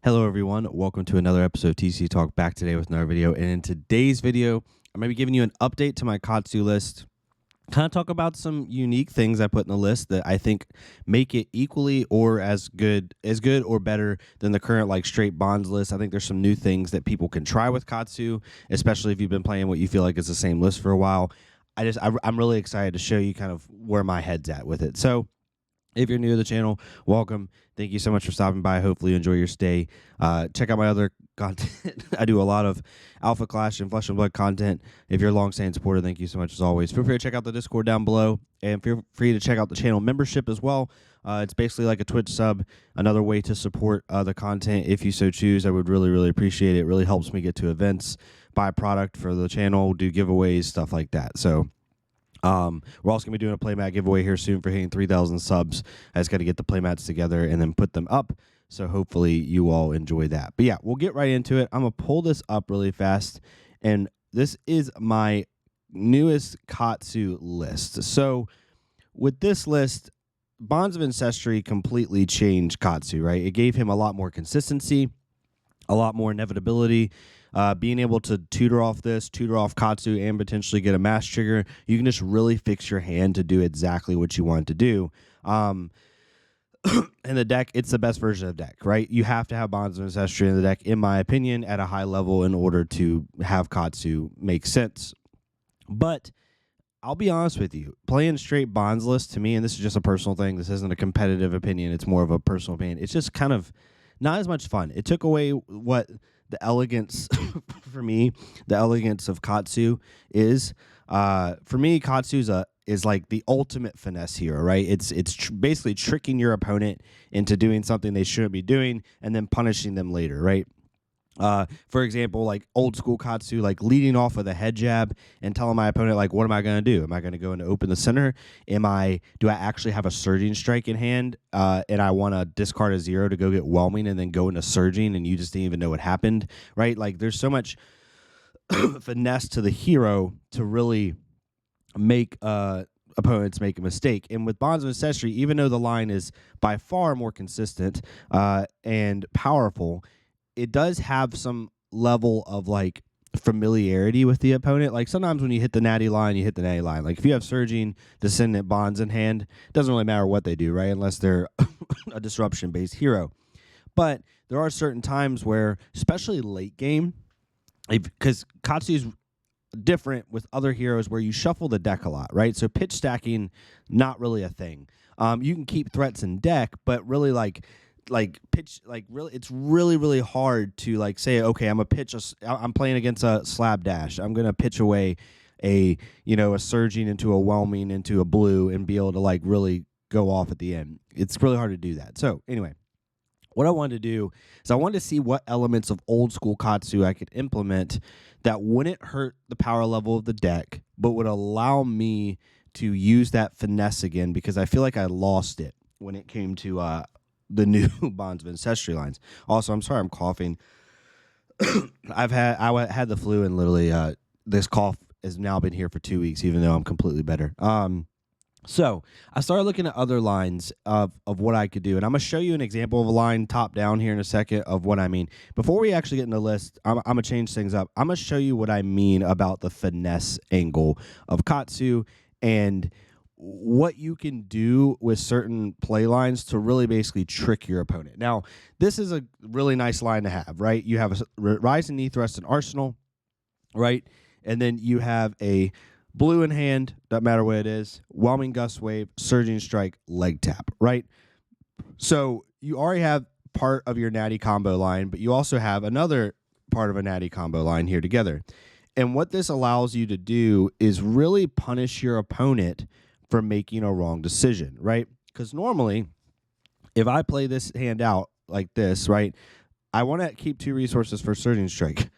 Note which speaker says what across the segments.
Speaker 1: Hello everyone, welcome to another episode of TCG Talk, back today with another video. And in today's video, I'm going to be giving you an update to my Katsu list. Kind of talk about some unique things I put in the list that I think make it equally or as good or better than the current like straight bonds list. I think there's some new things that people can try with Katsu, especially if you've been playing what you feel like is the same list for a while. I'm really excited to show you kind of where my head's at with it. So if you're new to the channel, welcome. Thank you so much for stopping by. Hopefully you enjoy your stay. Check out my other content. I do a lot of Alpha Clash and Flesh and Blood content. If you're a long-standing supporter, thank you so much as always. Feel free to check out the Discord down below, and feel free to check out the channel membership as well. It's basically like a Twitch sub, another way to support the content if you so choose. I would really, really appreciate it. It really helps me get to events, buy product for the channel, do giveaways, stuff like that. So we're also going to be doing a playmat giveaway here soon for hitting 3,000 subs. I just got to get the playmats together and then put them up. So hopefully you all enjoy that. But yeah, we'll get right into it. I'm going to pull this up really fast. And this is my newest Katsu list. So with this list, Bonds of Ancestry completely changed Katsu, right? It gave him a lot more consistency, a lot more inevitability. Being able to tutor off Katsu, and potentially get a mass trigger, you can just really fix your hand to do exactly what you want to do. In the deck, it's the best version of the deck, right? You have to have Bonds of Ancestry in the deck, in my opinion, at a high level in order to have Katsu make sense. But I'll be honest with you, playing straight Bonds list to me, and this is just a personal thing, this isn't a competitive opinion, it's more of a personal opinion, it's just kind of not as much fun. It took away what the elegance, for me, the elegance of Katsu is. For me, Katsu is like the ultimate finesse hero, right? It's basically tricking your opponent into doing something they shouldn't be doing and then punishing them later, right? For example, like old school Katsu, like leading off with a head jab and telling my opponent, like, what am I going to do? Am I going to go into open the center? Do I actually have a surging strike in hand? And I want to discard a 0 to go get whelming and then go into surging, and you just didn't even know what happened, right? Like there's so much finesse to the hero to really make opponents make a mistake. And with Bonds of Ancestry, even though the line is by far more consistent and powerful, it does have some level of like familiarity with the opponent. Like sometimes when you hit the natty line, you hit the natty line. Like if you have surging descendant bonds in hand, it doesn't really matter what they do, right? Unless they're a disruption based hero. But there are certain times where, especially late game, because Katsu is different with other heroes where you shuffle the deck a lot, right? So pitch stacking, not really a thing. You can keep threats in deck, but really it's really hard to like say, okay, I'm playing against a slab dash, I'm gonna pitch away a surging into a whelming into a blue and be able to like really go off at the end. It's really hard to do that. So anyway, what I wanted to do is I wanted to see what elements of old school Katsu I could implement that wouldn't hurt the power level of the deck, but would allow me to use that finesse again, because I feel like I lost it when it came to the new Bonds of Ancestry lines. Also, I'm sorry I'm coughing. I had the flu, and literally this cough has now been here for 2 weeks, even though I'm completely better. So I started looking at other lines of what I could do, and I'm going to show you an example of a line top down here in a second of what I mean. Before we actually get in the list, I'm going to change things up. I'm going to show you what I mean about the finesse angle of Katsu and what you can do with certain play lines to really basically trick your opponent. Now, this is a really nice line to have, right? You have a Rise and Knee Thrust and Arsenal, right? And then you have a blue in hand, doesn't matter what it is, Whelming Gust Wave, Surging Strike, Leg Tap, right? So you already have part of your natty combo line, but you also have another part of a natty combo line here together. And what this allows you to do is really punish your opponent for making a wrong decision, right? Because normally, if I play this hand out like this, right, I want to keep 2 resources for Surging Strike.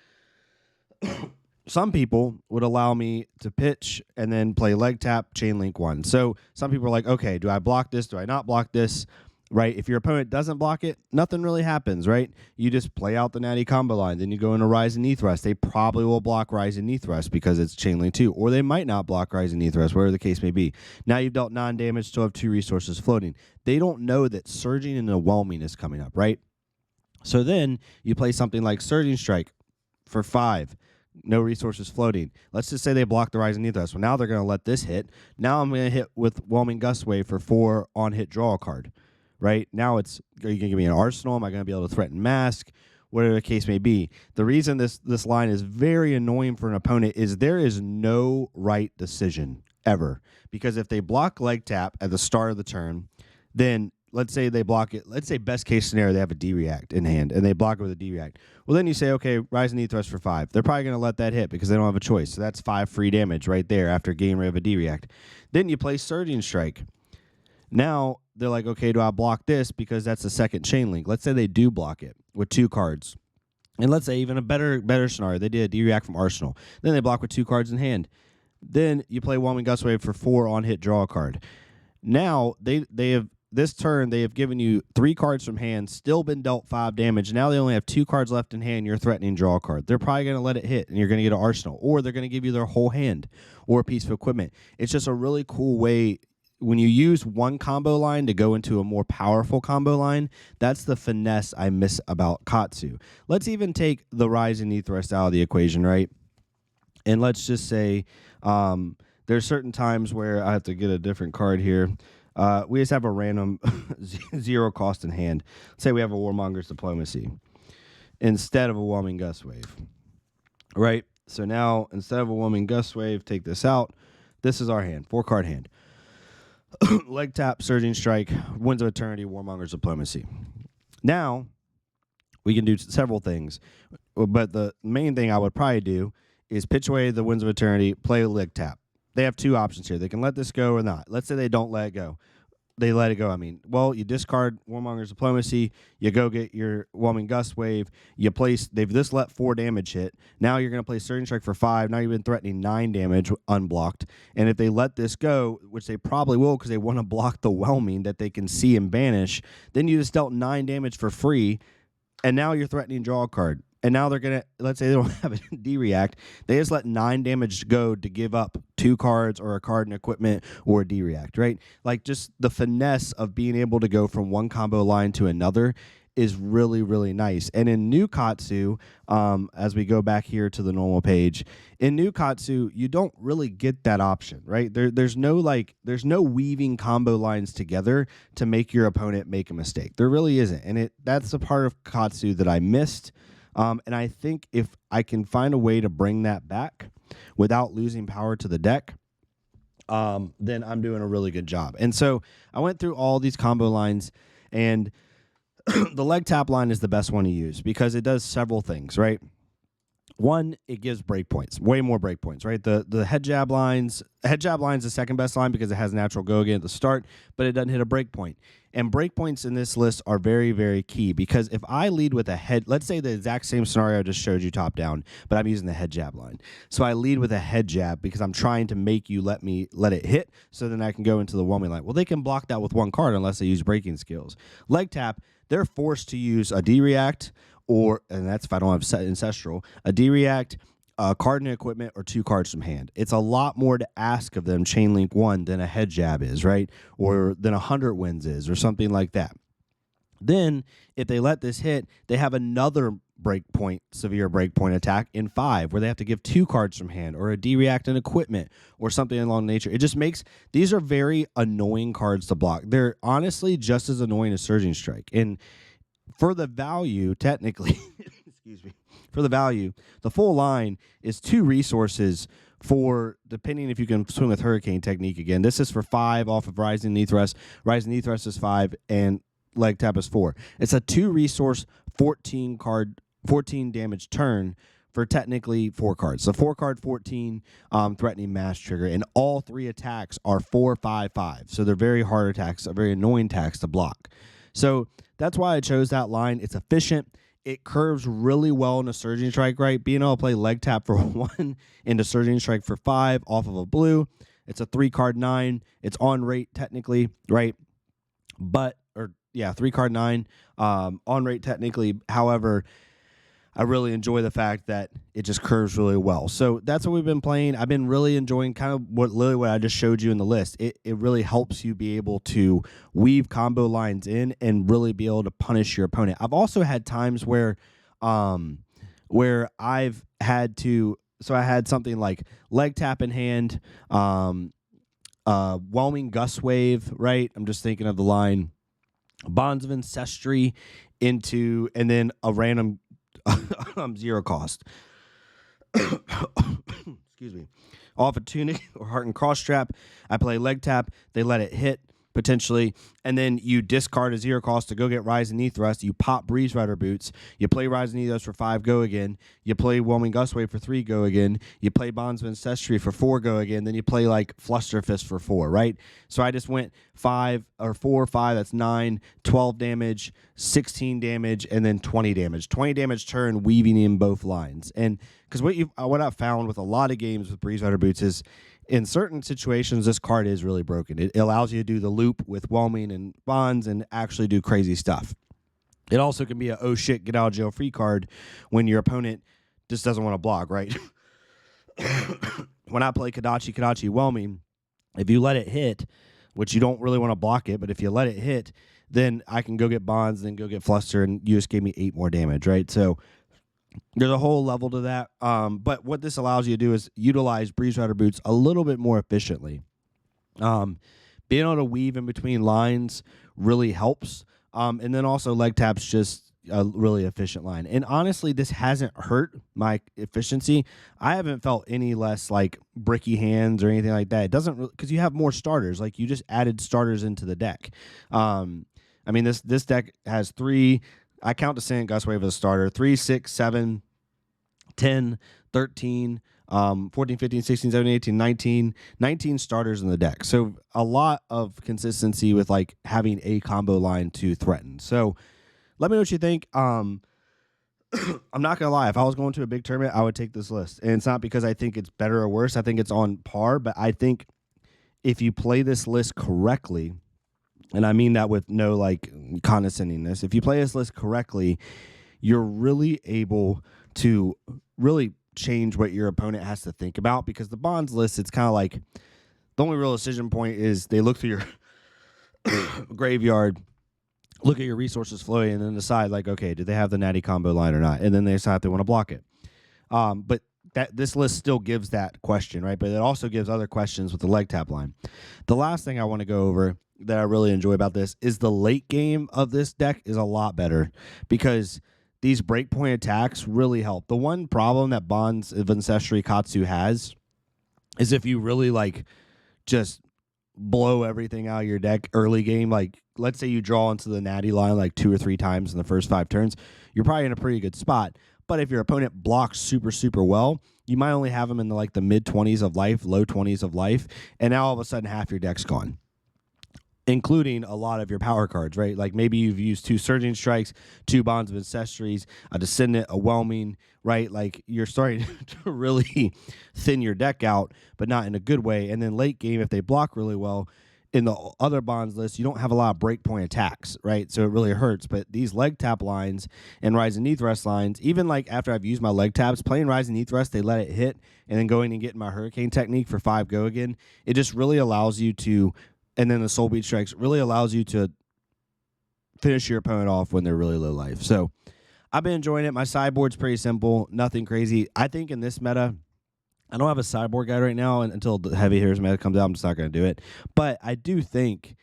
Speaker 1: Some people would allow me to pitch and then play leg tap, chain link 1. So some people are like, okay, do I block this? Do I not block this? Right? If your opponent doesn't block it, nothing really happens, right? You just play out the natty combo line. Then you go into Rise and Knee Thrust. They probably will block Rise and Knee Thrust because it's chain link 2. Or they might not block Rise and Knee Thrust, whatever the case may be. Now you've dealt 9 damage, still have 2 resources floating. They don't know that surging and the whelming is coming up, right? So then you play something like Surging Strike for 5. No resources floating. Let's just say they block the Rising Ethos. Well, now they're going to let this hit. Now I'm going to hit with Whelming Gust Wave for 4 on hit, draw a card. Right? Now it's, are you going to give me an Arsenal? Am I going to be able to threaten Mask? Whatever the case may be. The reason this line is very annoying for an opponent is there is no right decision ever. Because if they block leg tap at the start of the turn, then let's say they block it. Let's say best case scenario, they have a D-React in hand, and they block it with a D-React. Well, then you say, okay, Rising Ethos for 5. They're probably going to let that hit because they don't have a choice. So that's 5 free damage right there after getting rid of a D-React. Then you play Surging Strike. Now they're like, okay, do I block this because that's the second chain link? Let's say they do block it with 2 cards. And let's say even a better scenario, they did a D-React from Arsenal. Then they block with 2 cards in hand. Then you play Whelming Gust Wave for 4 on hit, draw a card. Now they have this turn they have given you 3 cards from hand, still been dealt 5 damage. Now they only have 2 cards left in hand. You're threatening draw a card. They're probably going to let it hit, and you're going to get an Arsenal, or they're going to give you their whole hand or a piece of equipment. It's just a really cool way. When you use one combo line to go into a more powerful combo line, that's the finesse I miss about Katsu. Let's even take the Rising Ethos out of the equation, right? And let's just say there's certain times where I have to get a different card here. We just have a random 0 cost in hand. Let's say we have a Warmonger's Diplomacy instead of a Whelming Gust Wave, right? So now instead of a Whelming Gust Wave, take this out. This is our hand, 4-card hand. Leg tap, Surging Strike, Winds of Eternity, Warmonger's Diplomacy. Now, we can do several things, but the main thing I would probably do is pitch away the Winds of Eternity, play a leg tap. They have 2 options here. They can let this go or not. Let's say they don't let it go. They let it go, Well, you discard Warmonger's Diplomacy, you go get your Whelming Gust Wave, you place, they've just let 4 damage hit. Now you're going to play Surging Strike for 5. Now you've been threatening 9 damage unblocked. And if they let this go, which they probably will because they want to block the Whelming that they can see and banish, then you just dealt 9 damage for free, and now you're threatening draw a card. And now they're going to, let's say they don't have a D-React. They just let 9 damage go to give up 2 cards or a card and equipment or a D-React, right? Like just the finesse of being able to go from one combo line to another is really, really nice. And in New Katsu, as we go back here to the normal page, in New Katsu, you don't really get that option, right? There's no weaving combo lines together to make your opponent make a mistake. There really isn't. And that's the part of Katsu that I missed. And I think if I can find a way to bring that back without losing power to the deck, then I'm doing a really good job. And so I went through all these combo lines, and the leg tap line is the best one to use because it does several things, right? One, it gives breakpoints, way more breakpoints, right? The head jab line's the second best line because it has natural go again at the start, but it doesn't hit a breakpoint. And breakpoints in this list are very, very key because if I lead with a head, let's say the exact same scenario I just showed you top down, but I'm using the head jab line. So I lead with a head jab because I'm trying to make you let it hit so then I can go into the whelming line. Well, they can block that with 1 card unless they use breaking skills. Leg tap, they're forced to use a D-React, and that's if I don't have Ancestral, a D-React, a card and equipment, or 2 cards from hand. It's a lot more to ask of them chain link 1 than a head jab is, right? Or than 100 wins is, or something like that. Then, if they let this hit, they have another severe breakpoint attack in 5, where they have to give 2 cards from hand, or a D-React and equipment, or something along nature. It just makes, these are very annoying cards to block. They're honestly just as annoying as Surging Strike. And for the value, technically, excuse me, for the value, the full line is 2 resources for, depending if you can swing with Hurricane Technique again. This is for 5 off of Rising Ethos. Rising Ethos is 5, and leg tap is 4. It's a 2 resource, 14 damage turn for technically 4 cards. So 4 card, 14 threatening mass trigger, and all 3 attacks are 4, 5, 5. So they're very hard attacks, very annoying attacks to block. So that's why I chose that line. It's efficient. It curves really well in a Surging Strike, right? Being able to play leg tap for 1 into Surging Strike for 5 off of a blue. It's a 3-card 9. It's on rate technically, right? 3-card 9 on rate technically. However, I really enjoy the fact that it just curves really well. So that's what we've been playing. I've been really enjoying kind of what I just showed you in the list. It really helps you be able to weave combo lines in and really be able to punish your opponent. I've also had times where I've had to, so I had something like leg tap in hand, whelming gust wave, right? I'm just thinking of the line Bonds of Ancestry into, and then a random zero cost. Excuse me. Off a tunic or heart and cross trap, I play leg tap. They let it hit potentially, and then you discard a zero cost to go get Rise and Knee Thrust. You pop Breeze Rider Boots. You play Rise and Knee Thrust for 5, go again. You play Whelming Gust Wave for 3, go again. You play Bonds of Ancestry for 4, go again. Then you play like Fluster Fist for 4, right? So I just went 5 or 4, 5. That's 9, 12 damage, 16 damage, and then 20 damage. 20 damage turn, weaving in both lines. And because what I've found with a lot of games with Breeze Rider Boots is, in certain situations, this card is really broken. It allows you to do the loop with whelming and bonds and actually do crazy stuff. It also can be a oh shit, get out of jail free card when your opponent just doesn't want to block, right? When I play Kadachi whelming, if you let it hit, which you don't really want to block it, but if you let it hit, then I can go get bonds, then go get fluster, and you just gave me 8 more damage, right? So there's a whole level to that. But what this allows you to do is utilize Breeze Rider Boots a little bit more efficiently. Being able to weave in between lines really helps. And then also leg tap's just a really efficient line. And honestly, this hasn't hurt my efficiency. I haven't felt any less like bricky hands or anything like that. It doesn't, because you have more starters. Like, you just added starters into the deck. I mean, this deck has 3. I count the Sand Gust Wave as a starter. 3, 6, 7, 10, 13, 14, 15, 16, 17, 18, 19 starters in the deck. So a lot of consistency with like having a combo line to threaten. So let me know what you think. I'm not going to lie. If I was going to a big tournament, I would take this list. And it's not because I think it's better or worse. I think it's on par. But I think if you play this list correctly, and I mean that with no like condescendingness, if you play this list correctly, you're really able to really change what your opponent has to think about. Because the bonds list, it's kind of like the only real decision point is they look through your graveyard, look at your resources flowing, and then decide like, okay, do they have the natty combo line or not? And then they decide if they want to block it. But this list still gives that question, right? But it also gives other questions with the leg tap line. The last thing I want to go over that I really enjoy about this is the late game of this deck is a lot better, because these breakpoint attacks really help. The one problem that Bonds of Ancestry Katsu has is if you really like just blow everything out of your deck early game, like let's say you draw into the natty line like 2 or 3 times in the first 5 turns, you're probably in a pretty good spot. But if your opponent blocks super, super well, you might only have them in the mid 20s of life, low 20s of life, and now all of a sudden half your deck's gone, including a lot of your power cards, right? Like maybe you've used 2 Surging Strikes, 2 Bonds of Ancestries, a Descendant, a Whelming, right? Like you're starting to really thin your deck out, but not in a good way. And then late game, if they block really well, in the other bonds list, you don't have a lot of breakpoint attacks, right? So it really hurts. But these leg tap lines and Rise and Knee Thrust lines, even like after I've used my leg taps, playing Rise and Knee Thrust, they let it hit, and then going and getting my Hurricane technique for 5 go again, it just really allows you to, and then the Soul Beat Strikes really allows you to finish your opponent off when they're really low life. So I've been enjoying it. My sideboard's pretty simple, nothing crazy. I think in this meta, I don't have a sideboard guide right now, and until the Heavy Hitters meta comes out, I'm just not going to do it. But I do think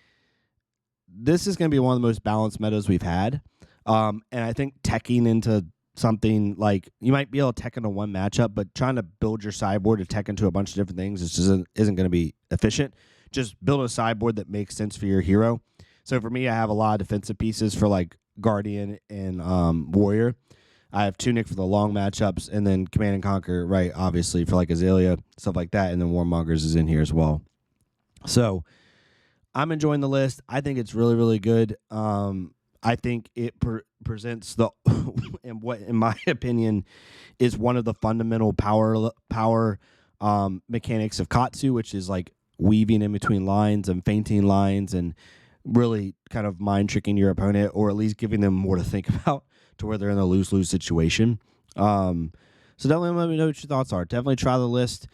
Speaker 1: this is going to be one of the most balanced metas we've had. And I think teching into something like, you might be able to tech into one matchup, but trying to build your sideboard to tech into a bunch of different things isn't going to be efficient. Just build a sideboard that makes sense for your hero. So for me, I have a lot of defensive pieces for like Guardian and Warrior. I have Tunic for the long matchups, and then Command and Conquer, right, obviously, for like Azalea, stuff like that, and then Warmongers is in here as well. So I'm enjoying the list. I think it's really, really good. I think it presents the, and what, in my opinion, is one of the fundamental power mechanics of Katsu, which is like weaving in between lines and feinting lines and really kind of mind tricking your opponent, or at least giving them more to think about to where they're in a lose-lose situation. So definitely let me know what your thoughts are. Definitely try the list.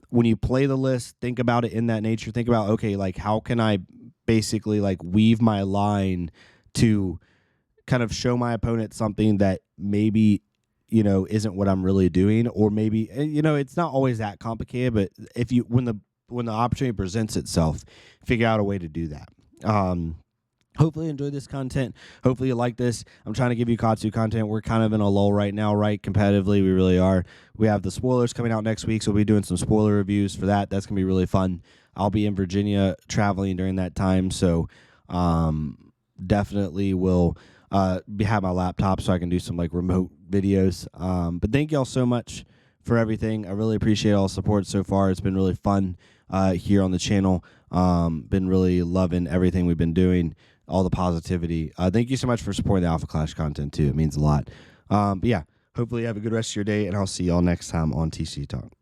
Speaker 1: When you play the list, think about it in that nature. Think about, okay, like how can I basically like weave my line to kind of show my opponent something that maybe, isn't what I'm really doing, or maybe, it's not always that complicated, but if you, when the opportunity presents itself, figure out a way to do that. Hopefully you enjoyed this content. Hopefully you like this. I'm trying to give you Katsu content. We're kind of in a lull right now, right? Competitively, we really are. We have the spoilers coming out next week, so we'll be doing some spoiler reviews for that. That's going to be really fun. I'll be in Virginia traveling during that time, so definitely will have my laptop so I can do some like remote videos. But thank y'all so much for everything. I really appreciate all the support so far. It's been really fun here on the channel. Been really loving everything we've been doing. All the positivity. Thank you so much for supporting the Alpha Clash content too. It means a lot. But yeah, hopefully you have a good rest of your day, and I'll see y'all next time on TCG Talk.